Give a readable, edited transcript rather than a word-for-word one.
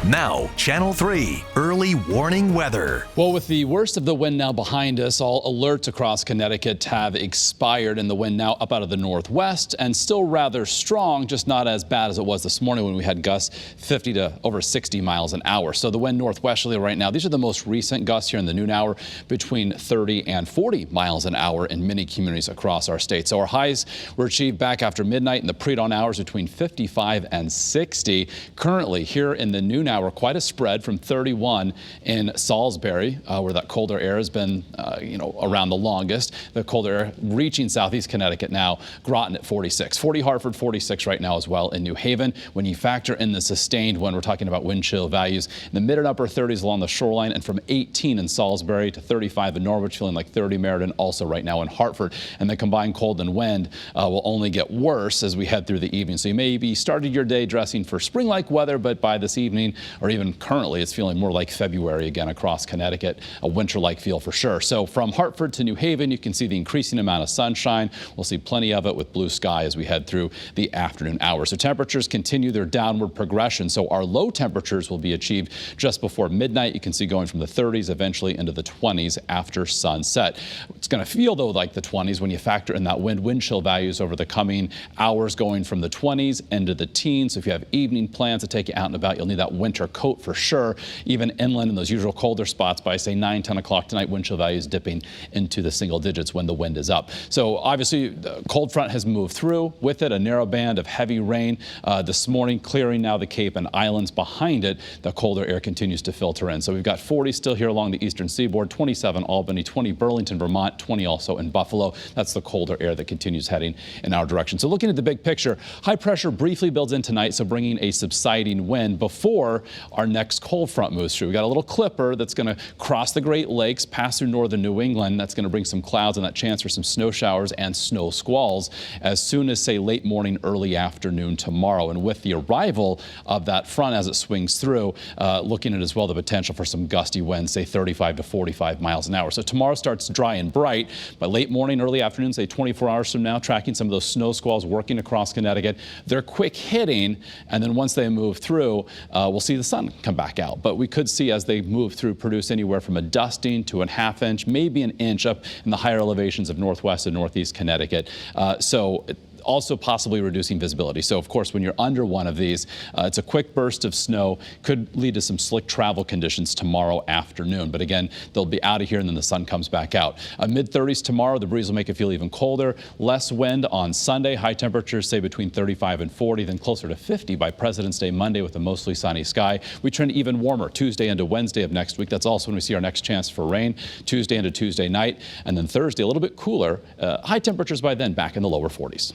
Now, Channel 3 early warning weather. Well, with the worst of the wind now behind us, all alerts across Connecticut have expired, and the wind now up out of the northwest and still rather strong, just not as bad as it was this morning when we had gusts 50 to over 60 miles an hour. So the wind northwesterly right now, these are the most recent gusts here in the noon hour, between 30 and 40 miles an hour in many communities across our state. So our highs were achieved back after midnight in the pre-dawn hours between 55 and 60. Currently here in the noon hour, quite a spread from 31 in Salisbury, where that colder air has been, around the longest. The colder air reaching southeast Connecticut now. Groton at 46, 40 Hartford, 46 right now as well in New Haven. When you factor in the sustained wind, we're talking about wind chill values in the mid and upper 30s along the shoreline, and from 18 in Salisbury to 35 in Norwich, feeling like 30 Meriden also right now in Hartford. And the combined cold and wind will only get worse as we head through the evening. So you may be started your day dressing for spring-like weather, but by this evening or even currently, it's feeling more like February again across Connecticut, a winter-like feel for sure. So from Hartford to New Haven, you can see the increasing amount of sunshine. We'll see plenty of it with blue sky as we head through the afternoon hours. So temperatures continue their downward progression. So our low temperatures will be achieved just before midnight. You can see going from the 30s eventually into the 20s after sunset. It's going to feel, though, like the 20s when you factor in that wind chill values over the coming hours, going from the 20s into the teens. So if you have evening plans to take you out and about, you'll need that winter coat for sure. Even inland in those usual colder spots by, say, 9, 10 o'clock tonight, wind chill values dipping into the single digits when the wind is up. So obviously the cold front has moved through. With it, a narrow band of heavy rain this morning, clearing now the Cape and islands. Behind it, the colder air continues to filter in. So we've got 40 still here along the eastern seaboard, 27 Albany, 20 Burlington, Vermont, 20 also in Buffalo. That's the colder air that continues heading in our direction. So looking at the big picture, high pressure briefly builds in tonight, so bringing a subsiding wind before our next cold front moves through. We got a little clipper that's going to cross the Great Lakes, pass through northern New England. That's going to bring some clouds and that chance for some snow showers and snow squalls as soon as, say, late morning, early afternoon tomorrow. And with the arrival of that front as it swings through, looking at as well the potential for some gusty winds, say 35 to 45 miles an hour. So tomorrow starts dry and bright. By late morning, early afternoon, say 24 hours from now, tracking some of those snow squalls working across Connecticut. They're quick hitting, and then once they move through, we'll see the sun come back out. But we could see as they move through produce anywhere from a dusting to a ½ inch, maybe an inch up in the higher elevations of northwest and northeast Connecticut. Also possibly reducing visibility. So of course, when you're under one of these, it's a quick burst of snow, could lead to some slick travel conditions tomorrow afternoon. But again, they'll be out of here and then the sun comes back out. Mid-30s tomorrow, the breeze will make it feel even colder. Less wind on Sunday, high temperatures say between 35 and 40, then closer to 50 by President's Day Monday with a mostly sunny sky. We trend even warmer Tuesday into Wednesday of next week. That's also when we see our next chance for rain, Tuesday into Tuesday night. And then Thursday, a little bit cooler. High temperatures by then back in the lower 40s.